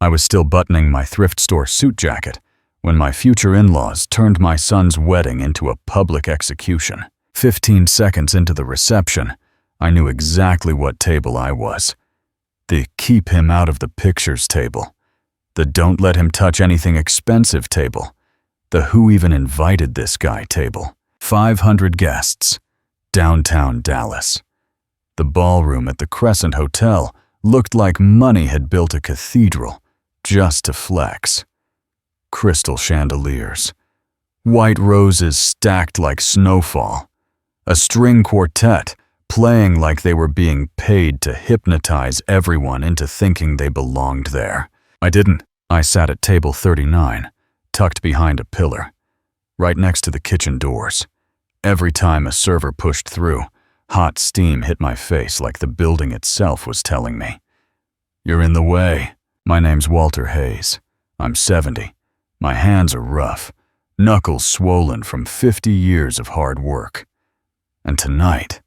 I was still buttoning my thrift store suit jacket when my future in-laws turned my son's wedding into a public execution. 15 seconds into the reception, I knew exactly what table I was. The keep him out of the pictures table. The don't let him touch anything expensive table. The who even invited this guy table. 500 guests. Downtown Dallas. The ballroom at the Crescent Hotel looked like money had built a cathedral just to flex. Crystal chandeliers. White roses stacked like snowfall. A string quartet playing like they were being paid to hypnotize everyone into thinking they belonged there. I didn't. I sat at table 39, tucked behind a pillar, right next to the kitchen doors. Every time a server pushed through, hot steam hit my face like the building itself was telling me, "You're in the way." My name's Walter Hayes. I'm 70. My hands are rough, knuckles swollen from 50 years of hard work. And tonight,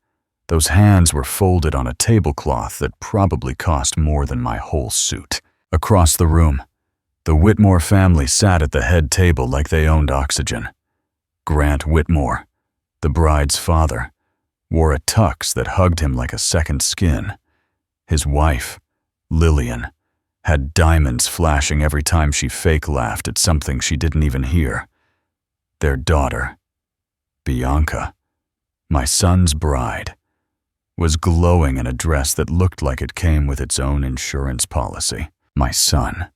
those hands were folded on a tablecloth that probably cost more than my whole suit. Across the room, the Whitmore family sat at the head table like they owned oxygen. Grant Whitmore, the bride's father, wore a tux that hugged him like a second skin. His wife, Lillian, had diamonds flashing every time she fake laughed at something she didn't even hear. Their daughter, Bianca, my son's bride, was glowing in a dress that looked like it came with its own insurance policy. My son,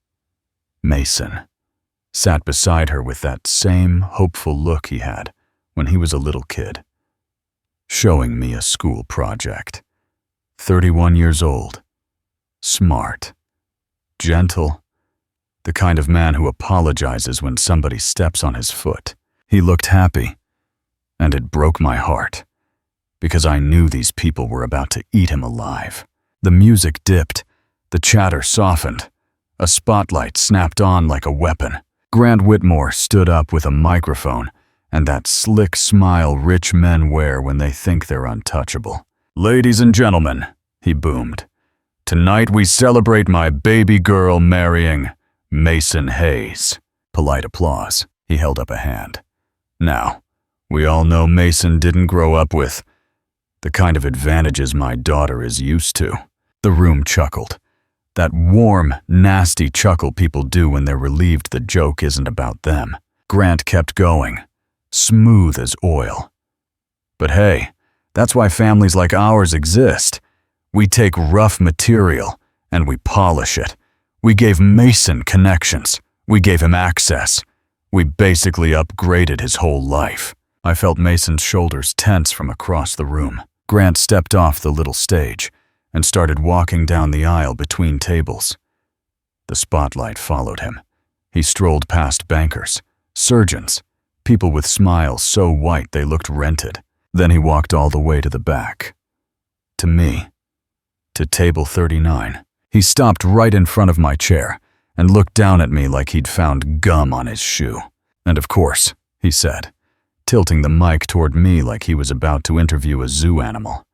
Mason, sat beside her with that same hopeful look he had when he was a little kid, showing me a school project. 31 years old, smart, gentle, the kind of man who apologizes when somebody steps on his foot. He looked happy, and it broke my heart, because I knew these people were about to eat him alive. The music dipped, the chatter softened, a spotlight snapped on like a weapon. Grant Whitmore stood up with a microphone and that slick smile rich men wear when they think they're untouchable. "Ladies and gentlemen," he boomed, "tonight we celebrate my baby girl marrying Mason Hayes." Polite applause. He held up a hand. "Now, we all know Mason didn't grow up with the kind of advantages my daughter is used to." The room chuckled. That warm, nasty chuckle people do when they're relieved the joke isn't about them. Grant kept going, smooth as oil. "But hey, that's why families like ours exist. We take rough material and we polish it. We gave Mason connections. We gave him access. We basically upgraded his whole life." I felt Mason's shoulders tense from across the room. Grant stepped off the little stage and started walking down the aisle between tables. The spotlight followed him. He strolled past bankers, surgeons, people with smiles so white they looked rented. Then he walked all the way to the back. To me. To table 39. He stopped right in front of my chair and looked down at me like he'd found gum on his shoe. "And of course," he said, tilting the mic toward me like he was about to interview a zoo animal,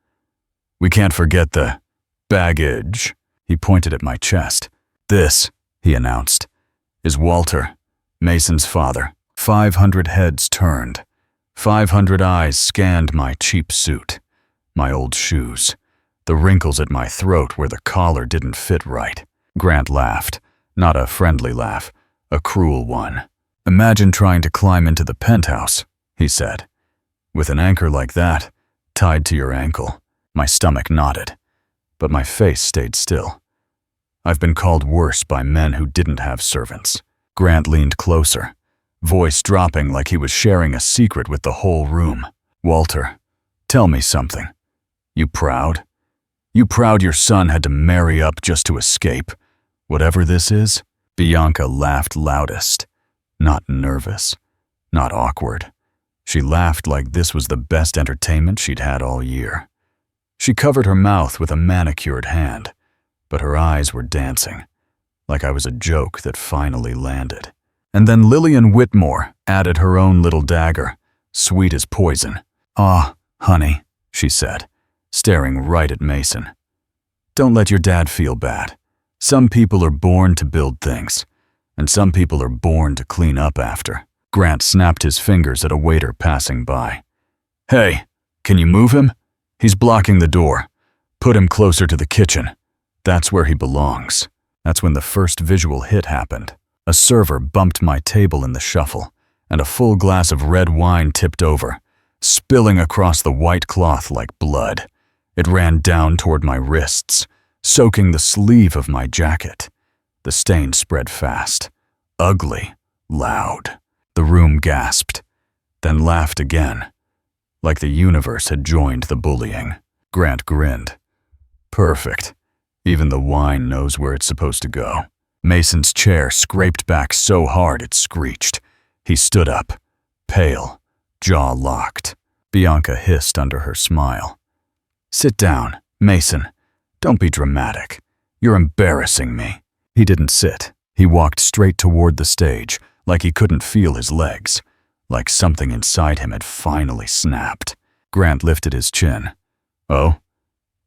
"we can't forget the baggage." He pointed at my chest. "This," he announced, "is Walter, Mason's father." 500 heads turned. 500 eyes scanned my cheap suit, my old shoes, the wrinkles at my throat where the collar didn't fit right. Grant laughed, not a friendly laugh, a cruel one. "Imagine trying to climb into the penthouse," he said. "With an anchor like that, tied to your ankle." My stomach knotted, but my face stayed still. I've been called worse by men who didn't have servants. Grant leaned closer, voice dropping like he was sharing a secret with the whole room. "Walter, tell me something. You proud? You proud your son had to marry up just to escape, whatever this is?" Bianca laughed loudest. Not nervous, not awkward. She laughed like this was the best entertainment she'd had all year. She covered her mouth with a manicured hand, but her eyes were dancing, like I was a joke that finally landed. And then Lillian Whitmore added her own little dagger, sweet as poison. "Ah, honey," she said, staring right at Mason. "Don't let your dad feel bad. Some people are born to build things, and some people are born to clean up after. Grant snapped his fingers at a waiter passing by. Hey, can you move him? He's blocking the door. Put him closer to the kitchen. That's where he belongs. That's when the first visual hit happened. A server bumped my table in the shuffle, and a full glass of red wine tipped over, spilling across the white cloth like blood. It ran down toward my wrists, soaking the sleeve of my jacket. The stain spread fast, ugly, loud. The room gasped, then laughed again, like the universe had joined the bullying. Grant grinned. Perfect. Even the wine knows where it's supposed to go. Mason's chair scraped back so hard it screeched. He stood up, pale, jaw locked. Bianca hissed under her smile. Sit down, Mason. Don't be dramatic. You're embarrassing me. He didn't sit. He walked straight toward the stage, like he couldn't feel his legs, like something inside him had finally snapped. Grant lifted his chin. Oh?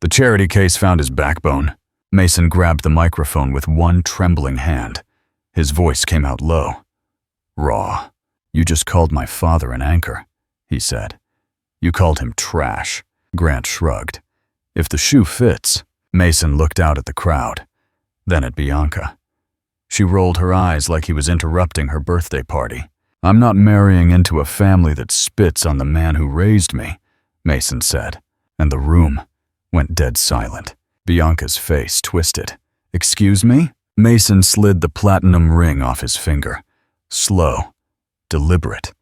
The charity case found his backbone. Mason grabbed the microphone with one trembling hand. His voice came out low. Raw. You just called my father an anchor, he said. You called him trash. Grant shrugged. If the shoe fits. Mason looked out at the crowd, then at Bianca. She rolled her eyes like he was interrupting her birthday party. I'm not marrying into a family that spits on the man who raised me, Mason said, and the room went dead silent. Bianca's face twisted. Excuse me? Mason slid the platinum ring off his finger. Slow, deliberate,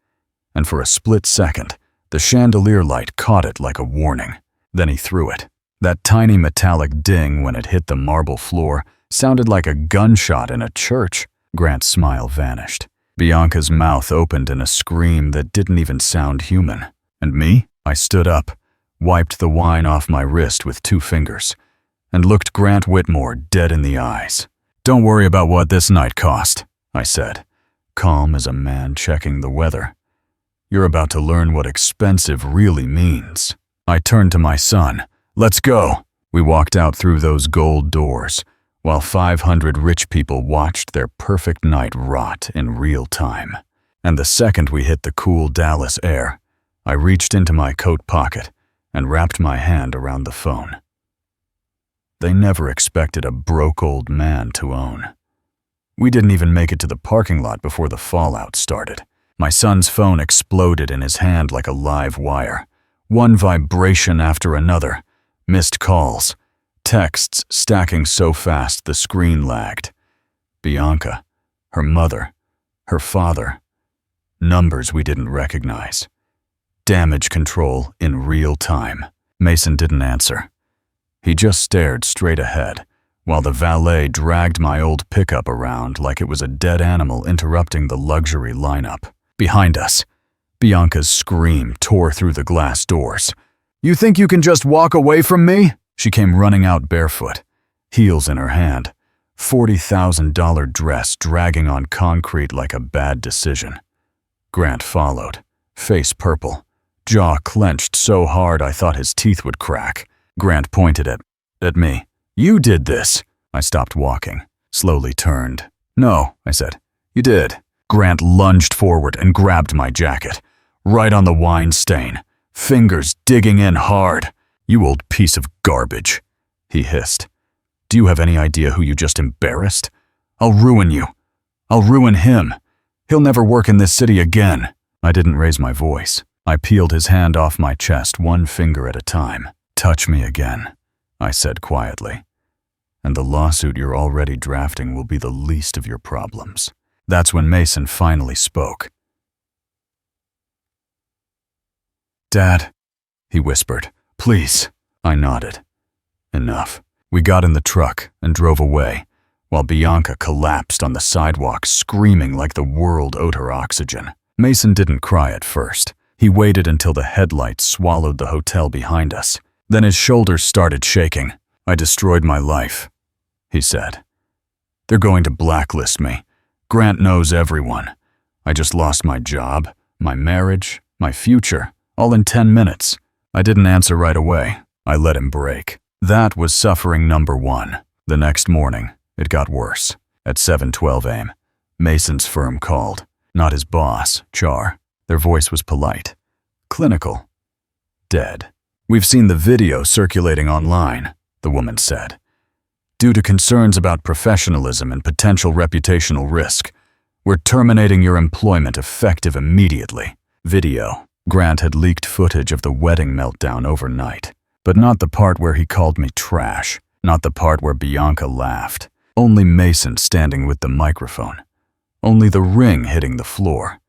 and for a split second, the chandelier light caught it like a warning. Then he threw it. That tiny metallic ding when it hit the marble floor sounded like a gunshot in a church. Grant's smile vanished. Bianca's mouth opened in a scream that didn't even sound human. And me? I stood up, wiped the wine off my wrist with 2 fingers, and looked Grant Whitmore dead in the eyes. Don't worry about what this night cost, I said, calm as a man checking the weather. You're about to learn what expensive really means. I turned to my son. Let's go. We walked out through those gold doors, while 500 rich people watched their perfect night rot in real time. And the second we hit the cool Dallas air, I reached into my coat pocket and wrapped my hand around the phone. They never expected a broke old man to own. We didn't even make it to the parking lot before the fallout started. My son's phone exploded in his hand like a live wire. One vibration after another. Missed calls. Texts stacking so fast the screen lagged. Bianca, her mother, her father. Numbers we didn't recognize. Damage control in real time. Mason didn't answer. He just stared straight ahead, while the valet dragged my old pickup around like it was a dead animal interrupting the luxury lineup. Behind us, Bianca's scream tore through the glass doors. You think you can just walk away from me? She came running out barefoot, heels in her hand, $40,000 dress dragging on concrete like a bad decision. Grant followed, face purple, jaw clenched so hard I thought his teeth would crack. Grant pointed at me. You did this. I stopped walking, slowly turned. No, I said. You did. Grant lunged forward and grabbed my jacket, right on the wine stain, fingers digging in hard. You old piece of garbage, he hissed. Do you have any idea who you just embarrassed? I'll ruin you. I'll ruin him. He'll never work in this city again. I didn't raise my voice. I peeled his hand off my chest, one finger at a time. Touch me again, I said quietly. And the lawsuit you're already drafting will be the least of your problems. That's when Mason finally spoke. Dad, he whispered. Please. I nodded. Enough. We got in the truck and drove away, while Bianca collapsed on the sidewalk screaming like the world owed her oxygen. Mason didn't cry at first. He waited until the headlights swallowed the hotel behind us. Then his shoulders started shaking. I destroyed my life, he said. They're going to blacklist me. Grant knows everyone. I just lost my job, my marriage, my future, all in 10 minutes. I didn't answer right away. I let him break. That was suffering number 1. The next morning, It got worse. At 7:12 a.m., Mason's firm called. Not his boss, Char. Their voice was polite. Clinical. Dead. "We've seen the video circulating online," the woman said. "Due to concerns about professionalism and potential reputational risk, we're terminating your employment effective immediately." Video. Grant had leaked footage of the wedding meltdown overnight, but not the part where he called me trash, not the part where Bianca laughed. Only Mason standing with the microphone. Only the ring hitting the floor.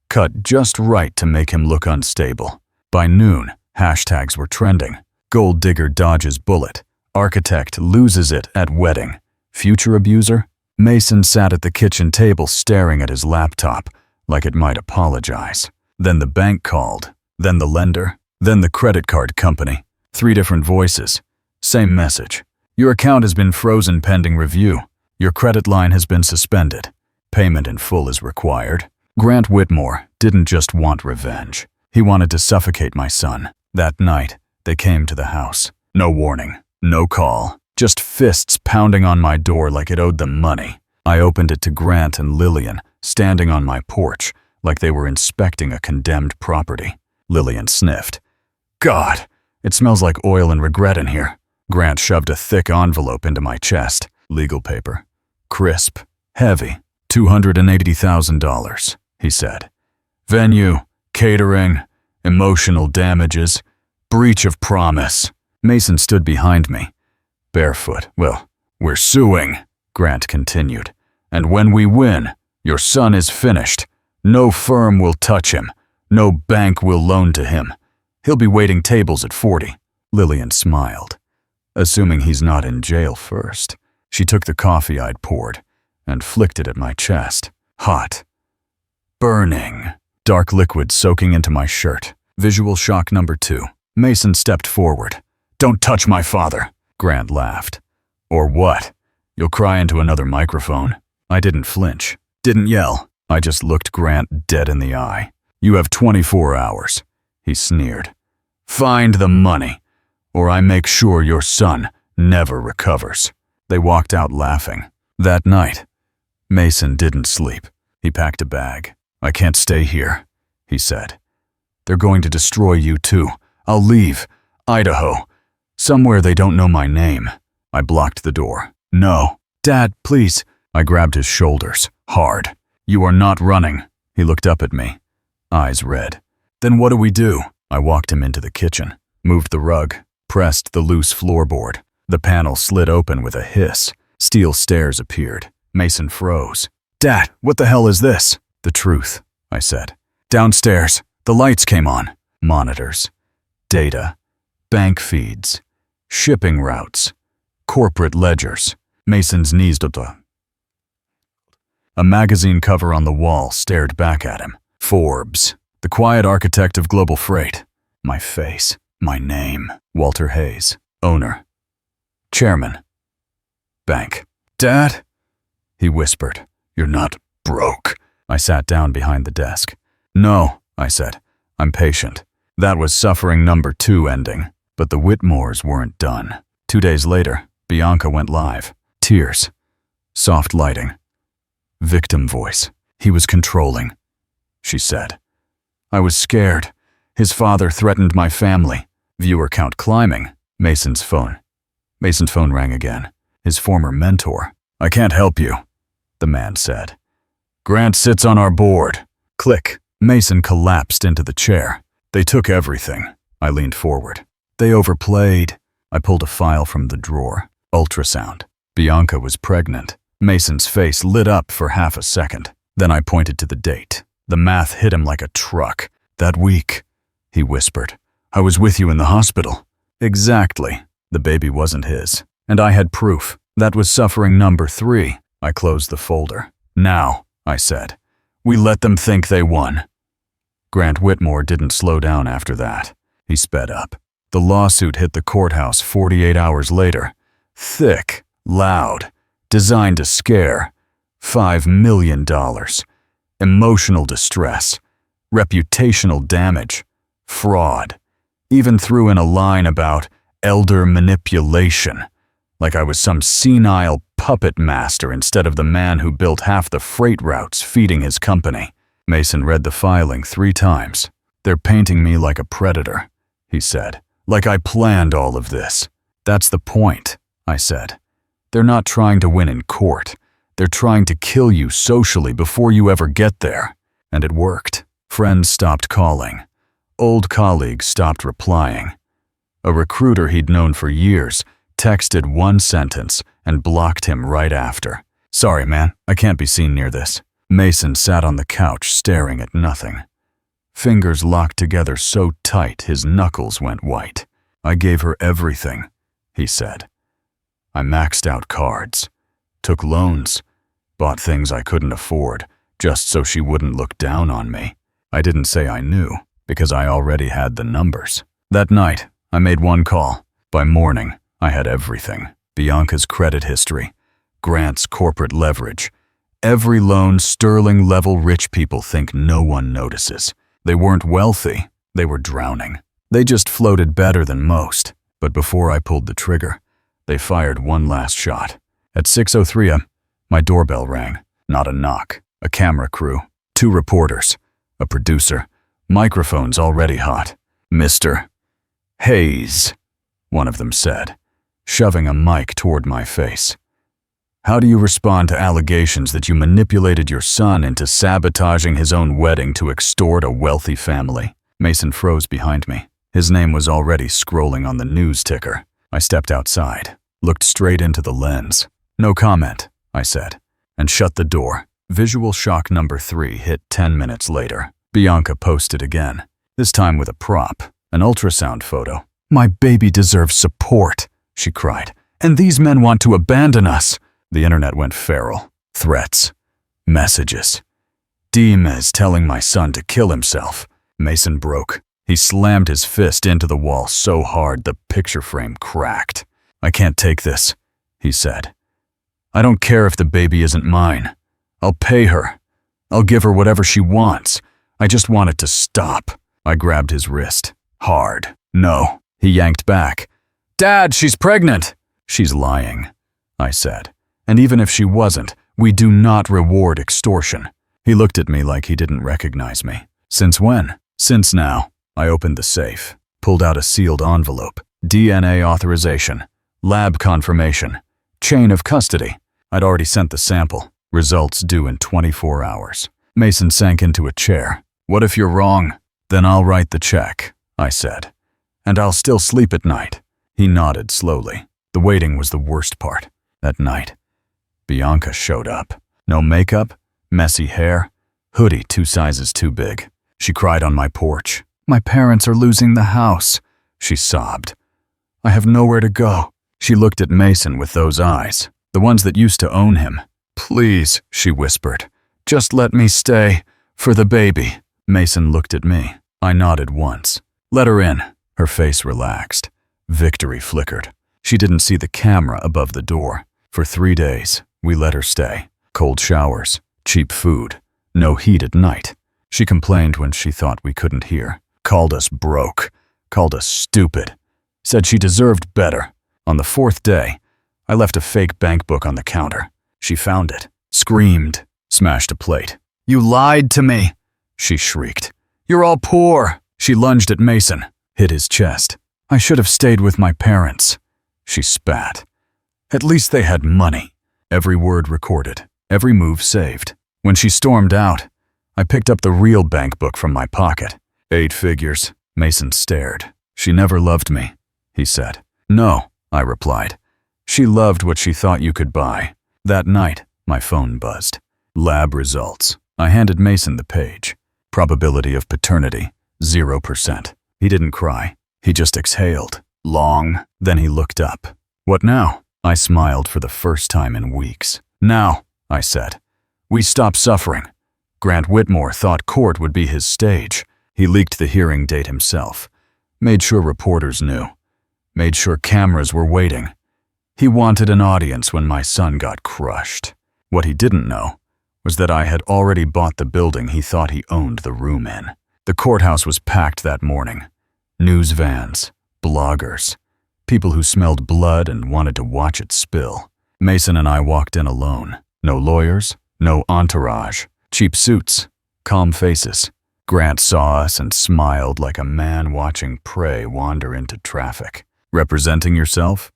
Cut just right to make him look unstable. By noon, hashtags were trending. Gold digger dodges bullet. Architect loses it at wedding. Future abuser? Mason sat at the kitchen table staring at his laptop, like it might apologize. Then the bank called. Then the lender. Then the credit card company. 3 different voices. Same message. "Your account has been frozen pending review. Your credit line has been suspended. Payment in full is required." Grant Whitmore didn't just want revenge. He wanted to suffocate my son. That night, they came to the house. No warning. No call. Just fists pounding on my door like it owed them money. I opened it to Grant and Lillian, standing on my porch, like they were inspecting a condemned property. Lillian sniffed. "God, it smells like oil and regret in here." Grant shoved a thick envelope into my chest. Legal paper. Crisp. Heavy. $280,000, he said. "Venue, catering, emotional damages, breach of promise." Mason stood behind me. Barefoot. "Well, we're suing," Grant continued. "And when we win, your son is finished. No firm will touch him. No bank will loan to him. He'll be waiting tables at 40. Lillian smiled. "Assuming he's not in jail first." She took the coffee I'd poured and flicked it at my chest. Hot. Burning. Dark liquid soaking into my shirt. Visual shock number 2. Mason stepped forward. "Don't touch my father," Grant laughed. "Or what? You'll cry into another microphone." I didn't flinch. Didn't yell. I just looked Grant dead in the eye. "You have 24 hours, he sneered. "Find the money, or I make sure your son never recovers." They walked out laughing. That night, Mason didn't sleep. He packed a bag. "I can't stay here," he said. "They're going to destroy you too. I'll leave. Idaho. Somewhere they don't know my name." I blocked the door. "No. Dad, please." I grabbed his shoulders, hard. "You are not running." He looked up at me, eyes red. "Then what do we do?" I walked him into the kitchen, moved the rug, pressed the loose floorboard. The panel slid open with a hiss. Steel stairs appeared. Mason froze. "Dad, what the hell is this?" "The truth," I said. "Downstairs. The lights came on." Monitors. Data. Bank feeds. Shipping routes. Corporate ledgers. Mason's knees to the... A magazine cover on the wall stared back at him. Forbes. The quiet architect of global freight. My face. My name. Walter Hayes. Owner. Chairman. Bank. "Dad?" he whispered. "You're not broke." I sat down behind the desk. "No," I said. "I'm patient." That was suffering number 2 ending. But the Whitmores weren't done. 2 days later, Bianca went live. Tears. Soft lighting. Victim voice. "He was controlling," she said. "I was scared. His father threatened my family." Viewer count climbing. Mason's phone rang again. His former mentor. "I can't help you," the man said. "Grant sits on our board." Click. Mason collapsed into the chair. "They took everything." I leaned forward. "They overplayed." I pulled a file from the drawer. Ultrasound. Bianca was pregnant. Mason's face lit up for half a second. Then I pointed to the date. The math hit him like a truck. "That week," he whispered. "I was with you in the hospital." Exactly. The baby wasn't his. And I had proof. That was suffering number 3. I closed the folder. "Now," I said, "we let them think they won." Grant Whitmore didn't slow down after that. He sped up. The lawsuit hit the courthouse 48 hours later. Thick, loud, designed to scare. $5 million. Emotional distress. Reputational damage. Fraud. Even threw in a line about elder manipulation, like I was some senile puppet master instead of the man who built half the freight routes feeding his company. Mason read the filing 3 times. "They're painting me like a predator," he said. "Like I planned all of this." "That's the point," I said. "They're not trying to win in court. They're trying to kill you socially before you ever get there." And it worked. Friends stopped calling. Old colleagues stopped replying. A recruiter he'd known for years texted 1 sentence and blocked him right after. "Sorry, man, I can't be seen near this." Mason sat on the couch staring at nothing. Fingers locked together so tight his knuckles went white. "I gave her everything," he said. "I maxed out cards, took loans, bought things I couldn't afford, just so she wouldn't look down on me. I didn't say I knew, because I already had the numbers. That night, I made 1 call. By morning, I had everything. Bianca's credit history, Grant's corporate leverage, every loan sterling-level rich people think no one notices. They weren't wealthy, they were drowning. They just floated better than most. But before I pulled the trigger, they fired 1 last shot. At 6:03 a.m., my doorbell rang. Not a knock. A camera crew, 2 reporters, a producer, microphones already hot. "Mr. Hayes," one of them said, shoving a mic toward my face. "How do you respond to allegations that you manipulated your son into sabotaging his own wedding to extort a wealthy family?" Mason froze behind me. His name was already scrolling on the news ticker. I stepped outside, looked straight into the lens. "No comment," I said, and shut the door. Visual shock number 3 hit 10 minutes later. Bianca posted again, this time with a prop, an ultrasound photo. "My baby deserves support," she cried, "and these men want to abandon us." The internet went feral. Threats. Messages. DMs telling my son to kill himself. Mason broke. He slammed his fist into the wall so hard the picture frame cracked. "I can't take this," he said. "I don't care if the baby isn't mine. I'll pay her. I'll give her whatever she wants. I just want it to stop." I grabbed his wrist. Hard. "No." He yanked back. "Dad, she's pregnant." "She's lying," I said. "And even if she wasn't, we do not reward extortion." He looked at me like he didn't recognize me. "Since when?" "Since now." I opened the safe, pulled out a sealed envelope. DNA authorization, lab confirmation, chain of custody. I'd already sent the sample. Results due in 24 hours. Mason sank into a chair. "What if you're wrong?" "Then I'll write the check," I said. "And I'll still sleep at night." He nodded slowly. The waiting was the worst part. That night, Bianca showed up. No makeup, messy hair, hoodie 2 sizes too big. She cried on my porch. "My parents are losing the house," she sobbed. "I have nowhere to go." She looked at Mason with those eyes, the ones that used to own him. "Please," she whispered, "just let me stay, for the baby." Mason looked at me. I nodded once. "Let her in." Her face relaxed. Victory flickered. She didn't see the camera above the door. For 3 days, we let her stay. Cold showers, cheap food, no heat at night. She complained when she thought we couldn't hear. Called us broke, called us stupid. Said she deserved better. On the 4th day, I left a fake bank book on the counter. She found it, screamed, smashed a plate. "You lied to me," she shrieked. "You're all poor." She lunged at Mason, hit his chest. "I should have stayed with my parents." She spat. "At least they had money." Every word recorded, every move saved. When she stormed out, I picked up the real bank book from my pocket. 8 figures. Mason stared. "She never loved me," he said. "No," I replied. "She loved what she thought you could buy." That night, my phone buzzed. Lab results. I handed Mason the page. Probability of paternity, 0%. He didn't cry. He just exhaled. Long. Then he looked up. "What now?" I smiled for the first time in weeks. "Now," I said. "We stop suffering." Grant Whitmore thought court would be his stage. He leaked the hearing date himself. Made sure reporters knew. Made sure cameras were waiting. He wanted an audience when my son got crushed. What he didn't know was that I had already bought the building he thought he owned the room in. The courthouse was packed that morning. News vans, bloggers, people who smelled blood and wanted to watch it spill. Mason and I walked in alone. No lawyers, no entourage. Cheap suits, calm faces. Grant saw us and smiled like a man watching prey wander into traffic. "Representing yourself?"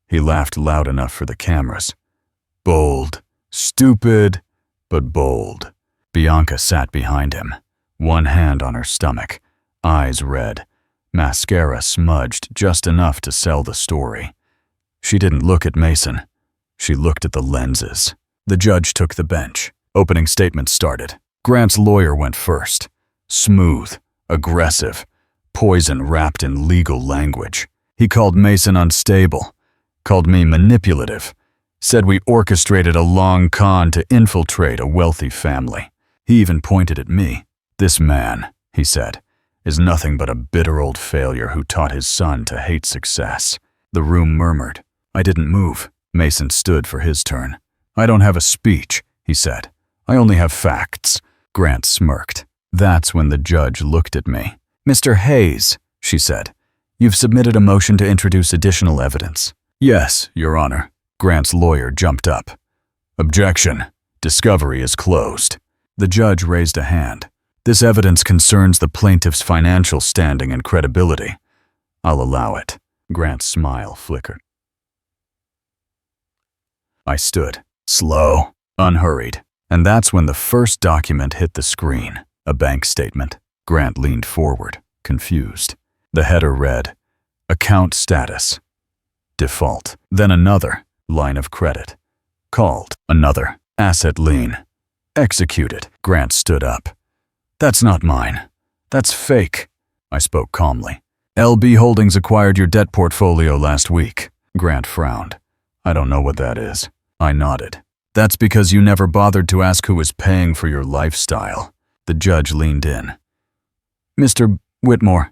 He laughed loud enough for the cameras. "Bold. Stupid, but bold." Bianca sat behind him, one hand on her stomach, eyes red, mascara smudged just enough to sell the story. She didn't look at Mason. She looked at the lenses. The judge took the bench. Opening statements started. Grant's lawyer went first. Smooth, aggressive, poison wrapped in legal language. He called Mason unstable, called me manipulative, said we orchestrated a long con to infiltrate a wealthy family. He even pointed at me. "This man," he said, "is nothing but a bitter old failure who taught his son to hate success." The room murmured. I didn't move. Mason stood for his turn. "I don't have a speech," he said. "I only have facts." Grant smirked. That's when the judge looked at me. "Mr. Hayes," she said, "you've submitted a motion to introduce additional evidence." "Yes, Your Honor." Grant's lawyer jumped up. "Objection. Discovery is closed." The judge raised a hand. "This evidence concerns the plaintiff's financial standing and credibility. I'll allow it." Grant's smile flickered. I stood, slow, unhurried, and that's when the first document hit the screen, a bank statement. Grant leaned forward, confused. The header read, "Account status. Default." Then another, "Line of credit. Called." Another, "Asset lien. Executed." Grant stood up. "That's not mine. That's fake." I spoke calmly. "LB Holdings acquired your debt portfolio last week." Grant frowned. "I don't know what that is." I nodded. "That's because you never bothered to ask who was paying for your lifestyle." The judge leaned in. "Mr. Whitmore,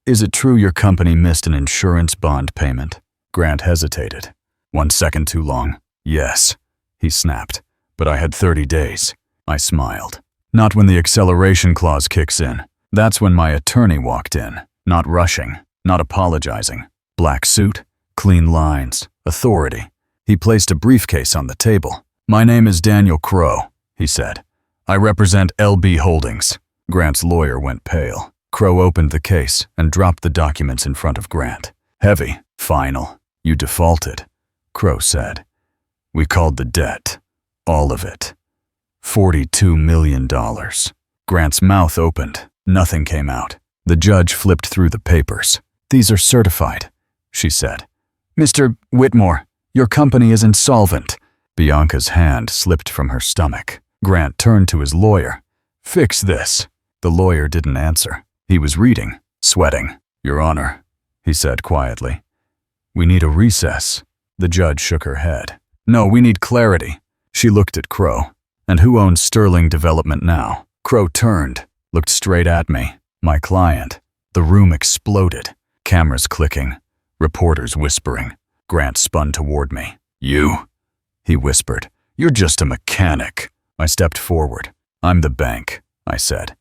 is it true your company missed an insurance bond payment?" Grant hesitated. "1 second too long." "Yes," he snapped, "but I had 30 days. I smiled. "Not when the acceleration clause kicks in. That's when my attorney walked in, not rushing, not apologizing. Black suit, clean lines, authority. He placed a briefcase on the table. "My name is Daniel Crow," he said. "I represent LB Holdings." Grant's lawyer went pale. Crow opened the case and dropped the documents in front of Grant. "Heavy, final. You defaulted," Crow said. "We called the debt. All of it. $42 million. Grant's mouth opened. Nothing came out. The judge flipped through the papers. "These are certified," she said. "Mr. Whitmore, your company is insolvent." Bianca's hand slipped from her stomach. Grant turned to his lawyer. "Fix this." The lawyer didn't answer. He was reading, sweating. "Your Honor," he said quietly, "we need a recess." The judge shook her head. "No, we need clarity." She looked at Crow. "And who owns Sterling Development now?" Crow turned, looked straight at me. "My client." The room exploded. Cameras clicking. Reporters whispering. Grant spun toward me. "You?" he whispered. "You're just a mechanic." I stepped forward. "I'm the bank," I said.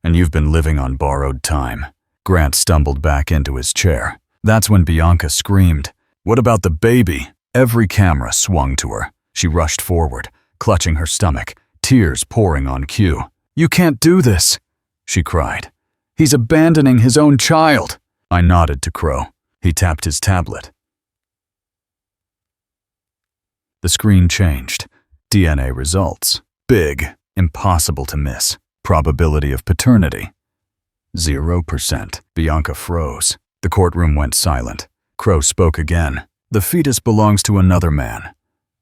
"And you've been living on borrowed time." Grant stumbled back into his chair. That's when Bianca screamed, "What about the baby?" Every camera swung to her. She rushed forward, clutching her stomach, tears pouring on cue. "You can't do this," she cried. "He's abandoning his own child." I nodded to Crow. He tapped his tablet. The screen changed. DNA results. Big, impossible to miss. Probability of paternity. 0%. Bianca froze. The courtroom went silent. Crow spoke again. "The fetus belongs to another man.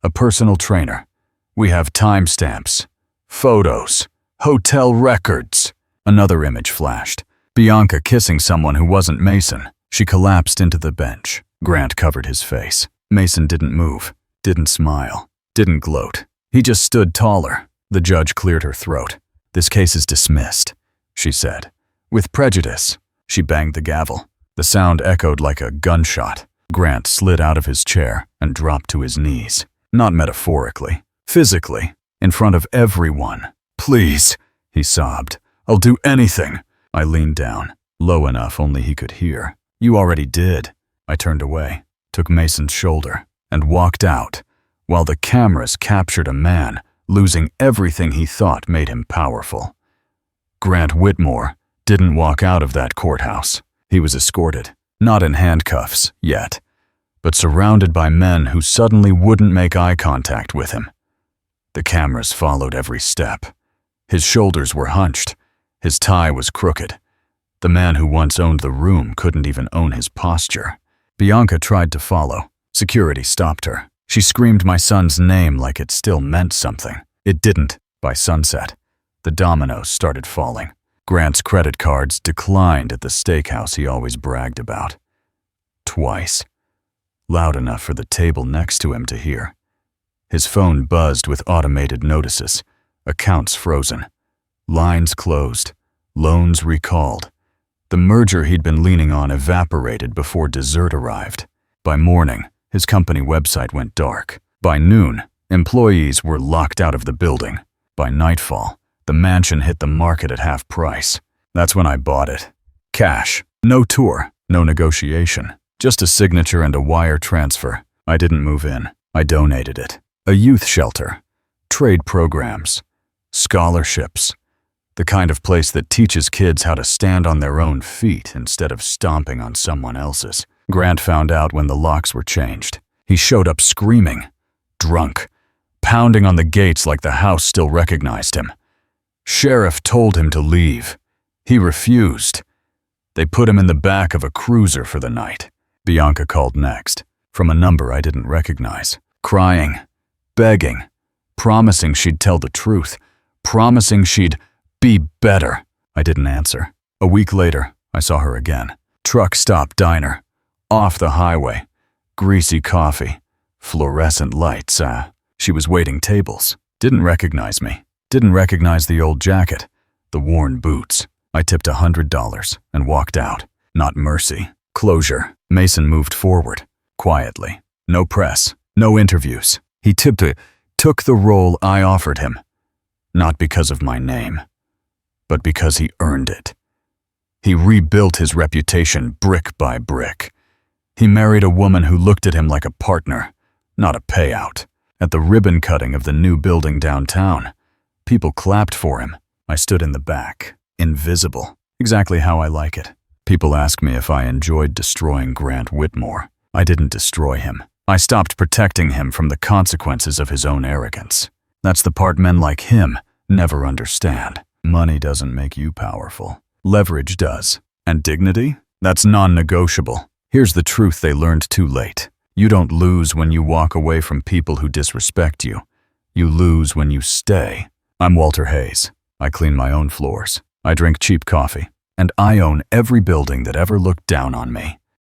A personal trainer. We have timestamps, photos, hotel records." Another image flashed. Bianca kissing someone who wasn't Mason. She collapsed into the bench. Grant covered his face. Mason didn't move, didn't smile, didn't gloat. He just stood taller. The judge cleared her throat. "This case is dismissed," she said. "With prejudice." She banged the gavel. The sound echoed like a gunshot. Grant slid out of his chair and dropped to his knees. Not metaphorically, physically, in front of everyone. "Please," he sobbed. "I'll do anything." I leaned down, low enough only he could hear. "You already did." I turned away, took Mason's shoulder, and walked out, while the cameras captured a man losing everything he thought made him powerful. Grant Whitmore didn't walk out of that courthouse. He was escorted, not in handcuffs yet, but surrounded by men who suddenly wouldn't make eye contact with him. The cameras followed every step. His shoulders were hunched. His tie was crooked. The man who once owned the room couldn't even own his posture. Bianca tried to follow. Security stopped her. She screamed my son's name like it still meant something. It didn't. By sunset, the dominoes started falling. Grant's credit cards declined at the steakhouse he always bragged about. Twice. Loud enough for the table next to him to hear. His phone buzzed with automated notices. Accounts frozen. Lines closed. Loans recalled. The merger he'd been leaning on evaporated before dessert arrived. By morning, his company website went dark. By noon, employees were locked out of the building. By nightfall, the mansion hit the market at half price. That's when I bought it. Cash. No tour. No negotiation. Just a signature and a wire transfer. I didn't move in. I donated it. A youth shelter. Trade programs. Scholarships. The kind of place that teaches kids how to stand on their own feet instead of stomping on someone else's. Grant found out when the locks were changed. He showed up screaming, drunk, pounding on the gates like the house still recognized him. Sheriff told him to leave. He refused. They put him in the back of a cruiser for the night. Bianca called next, from a number I didn't recognize, crying, begging, promising she'd tell the truth, promising she'd be better. I didn't answer. A week later, I saw her again. Truck stop diner. Off the highway. Greasy coffee. Fluorescent lights. She was waiting tables. Didn't recognize me. Didn't recognize the old jacket. The worn boots. I tipped $100 and walked out. Not mercy. Closure. Mason moved forward. Quietly. No press. No interviews. He took the role I offered him. Not because of my name, but because he earned it. He rebuilt his reputation brick by brick. He married a woman who looked at him like a partner, not a payout. At the ribbon cutting of the new building downtown, people clapped for him. I stood in the back, invisible, exactly how I like it. People ask me if I enjoyed destroying Grant Whitmore. I didn't destroy him. I stopped protecting him from the consequences of his own arrogance. That's the part men like him never understand. Money doesn't make you powerful. Leverage does. And dignity? That's non-negotiable. Here's the truth they learned too late. You don't lose when you walk away from people who disrespect you. You lose when you stay. I'm Walter Hayes. I clean my own floors. I drink cheap coffee. And I own every building that ever looked down on me.